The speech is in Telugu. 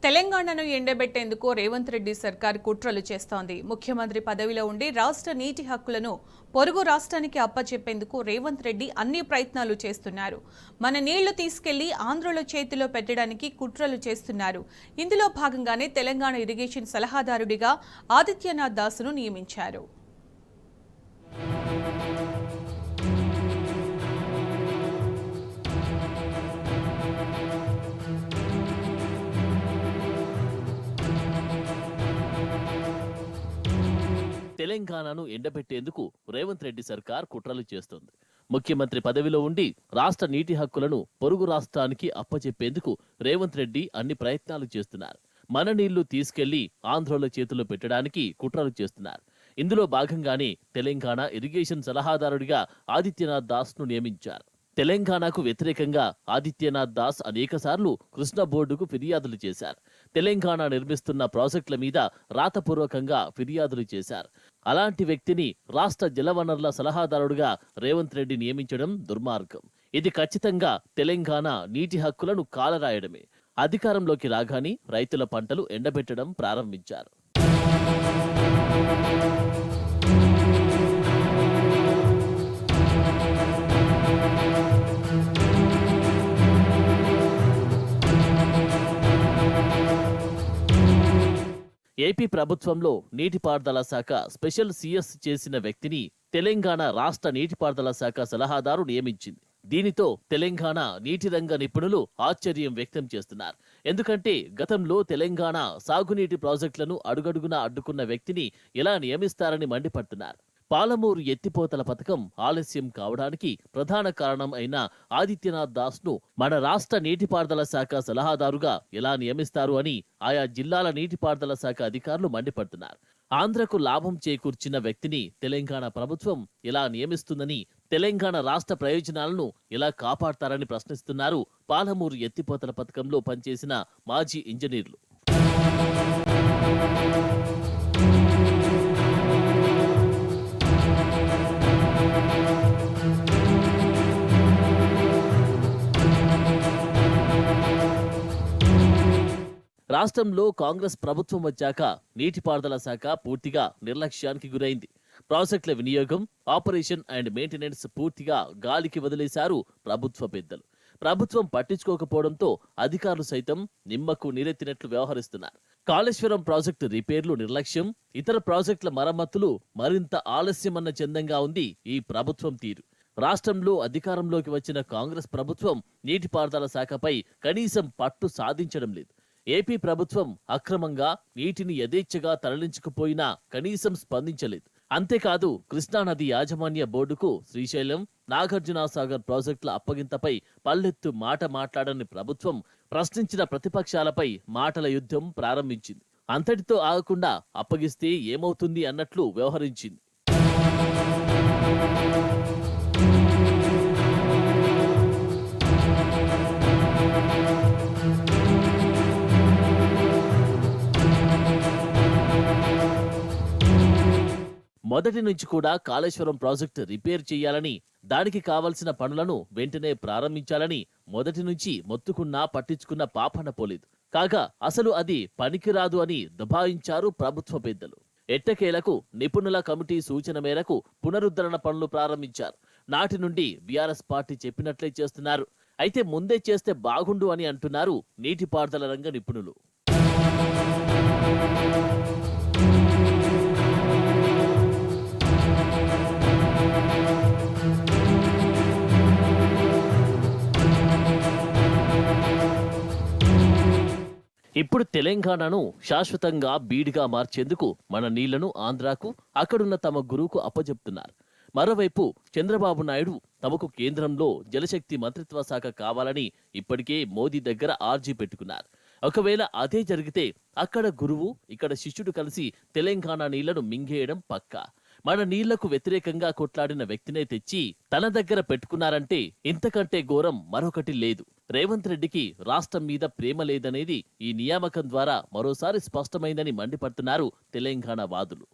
తెలంగాణను ఎండబెట్టేందుకు రేవంత్ రెడ్డి సర్కార్ కుట్రలు చేస్తోంది. ముఖ్యమంత్రి పదవిలో ఉండి రాష్ట్ర నీటి హక్కులను పొరుగు రాష్ట్రానికి అప్పచెప్పేందుకు రేవంత్ రెడ్డి అన్ని ప్రయత్నాలు చేస్తున్నారు. మన నీళ్లు తీసుకెళ్లి ఆంధ్రుల చేతిలో పెట్టడానికి కుట్రలు చేస్తున్నారు. ఇందులో భాగంగానే తెలంగాణ ఇరిగేషన్ సలహాదారుడిగా ఆదిత్యనాథ్ దాస్ను నియమించారు. తెలంగాణను ఎండబెట్టేందుకు రేవంత్ రెడ్డి సర్కార్ కుట్రలు చేస్తోంది. ముఖ్యమంత్రి పదవిలో ఉండి రాష్ట్ర నీటి హక్కులను పొరుగు రాష్ట్రానికి అప్పచెప్పేందుకు రేవంత్ రెడ్డి అన్ని ప్రయత్నాలు చేస్తున్నారు. మన నీళ్లు తీసుకెళ్లి ఆంధ్రుల చేతుల్లో పెట్టడానికి కుట్రలు చేస్తున్నారు. ఇందులో భాగంగానే తెలంగాణ ఇరిగేషన్ సలహాదారుడిగా ఆదిత్యనాథ్ దాస్ను నియమించారు. తెలంగాణకు వ్యతిరేకంగా ఆదిత్యనాథ్ దాస్ అనేకసార్లు కృష్ణా బోర్డుకు ఫిర్యాదులు చేశారు. తెలంగాణ నిర్మిస్తున్న ప్రాజెక్టుల మీద రాతపూర్వకంగా ఫిర్యాదులు చేశారు. అలాంటి వ్యక్తిని రాష్ట్ర జలవనరుల సలహాదారుడిగా రేవంత్ రెడ్డి నియమించడం దుర్మార్గం. ఇది ఖచ్చితంగా తెలంగాణ నీటి హక్కులను కాలరాయడమే. అధికారంలోకి రాగానే రైతుల పంటలు ఎండబెట్టడం ప్రారంభించారు. ఏపీ ప్రభుత్వంలో నీటిపారుదల శాఖ స్పెషల్ సిఎస్ చేసిన వ్యక్తిని తెలంగాణ రాష్ట్ర నీటిపారుదల శాఖ సలహాదారు నియమించింది. దీనితో తెలంగాణ నీటి రంగ నిపుణులు ఆశ్చర్యం వ్యక్తం చేస్తున్నారు. ఎందుకంటే గతంలో తెలంగాణ సాగునీటి ప్రాజెక్టులను అడుగడుగునా అడ్డుకున్న వ్యక్తిని ఎలా నియమిస్తారని మండిపడుతున్నారు. పాలమూరు ఎత్తిపోతల పథకం ఆలస్యం కావడానికి ప్రధాన కారణం అయిన ఆదిత్యనాథ్ దాస్ను మన రాష్ట్ర నీటిపారుదల శాఖ సలహాదారుగా ఎలా నియమిస్తారు అని ఆయా జిల్లాల నీటిపారుదల శాఖ అధికారులు మండిపడుతున్నారు. ఆంధ్రకు లాభం చేకూర్చిన వ్యక్తిని తెలంగాణ ప్రభుత్వం ఎలా నియమిస్తుందని, తెలంగాణ రాష్ట్ర ప్రయోజనాలను ఎలా కాపాడతారని ప్రశ్నిస్తున్నారు పాలమూరు ఎత్తిపోతల పథకంలో పనిచేసిన మాజీ ఇంజనీర్లు. రాష్ట్రంలో కాంగ్రెస్ ప్రభుత్వం వచ్చాక నీటిపారుదల శాఖ పూర్తిగా నిర్లక్ష్యానికి గురైంది. ప్రాజెక్టుల వినియోగం, ఆపరేషన్ అండ్ మెయింటెనెన్స్ పూర్తిగా గాలికి వదిలేశారు ప్రభుత్వ పెద్దలు. ప్రభుత్వం పట్టించుకోకపోవడంతో అధికారులు సైతం నిమ్మకు నీరెత్తినట్లు వ్యవహరిస్తున్నారు. కాళేశ్వరం ప్రాజెక్టు రిపేర్లు నిర్లక్ష్యం, ఇతర ప్రాజెక్టుల మరమ్మతులు మరింత ఆలస్యమన్న చందంగా ఉంది ఈ ప్రభుత్వం తీరు. రాష్ట్రంలో అధికారంలోకి వచ్చిన కాంగ్రెస్ ప్రభుత్వం నీటిపారుదల శాఖపై కనీసం పట్టు సాధించడం లేదు. ఏపీ ప్రభుత్వం అక్రమంగా నీటిని యథేచ్ఛగా తరలించుకుపోయినా కనీసం స్పందించలేదు. అంతేకాదు కృష్ణానది యాజమాన్య బోర్డుకు శ్రీశైలం, నాగార్జునసాగర్ ప్రాజెక్టుల అప్పగింతపై పల్లెత్తు మాట మాట్లాడని ప్రభుత్వం ప్రశ్నించిన ప్రతిపక్షాలపై మాటల యుద్ధం ప్రారంభించింది. అంతటితో ఆగకుండా అప్పగిస్తే ఏమవుతుంది అన్నట్లు వ్యవహరించింది. మొదటి నుంచి కూడా కాళేశ్వరం ప్రాజెక్టు రిపేర్ చేయాలని, దానికి కావలసిన పనులను వెంటనే ప్రారంభించాలని మొదటి నుంచి మొత్తుకున్నా పట్టించుకున్న పాపన పోలేదు. కాగా అసలు అది పనికిరాదు అని దబాయించారు ప్రభుత్వ పెద్దలు. ఎట్టకేలకు నిపుణుల కమిటీ సూచన మేరకు పునరుద్ధరణ పనులు ప్రారంభించారు. నాటి నుండి బీఆర్ఎస్ పార్టీ చెప్పినట్లే చేస్తున్నారు. అయితే ముందే చేస్తే బాగుండు అని అంటున్నారు నీటిపారుదల రంగ నిపుణులు. ఇప్పుడు తెలంగాణను శాశ్వతంగా బీడుగా మార్చేందుకు మన నీళ్లను ఆంధ్రాకు, అక్కడున్న తమ గురువుకు అప్పజెప్తున్నారు. మరోవైపు చంద్రబాబు నాయుడు తమకు కేంద్రంలో జలశక్తి మంత్రిత్వ శాఖ కావాలని ఇప్పటికే మోదీ దగ్గర ఆర్జీ పెట్టుకున్నారు. ఒకవేళ అదే జరిగితే అక్కడ గురువు, ఇక్కడ శిష్యుడు కలిసి తెలంగాణ నీళ్లను మింగేయడం పక్కా. మన నీళ్లకు వ్యతిరేకంగా కొట్లాడిన వ్యక్తినే తెచ్చి తన దగ్గర పెట్టుకున్నారంటే ఇంతకంటే ఘోరం మరొకటి లేదు. రేవంత్ రెడ్డికి రాష్ట్రం మీద ప్రేమ లేదనేది ఈ నియామకం ద్వారా మరోసారి స్పష్టమైందని మండిపడుతున్నారు తెలంగాణ వాదులు.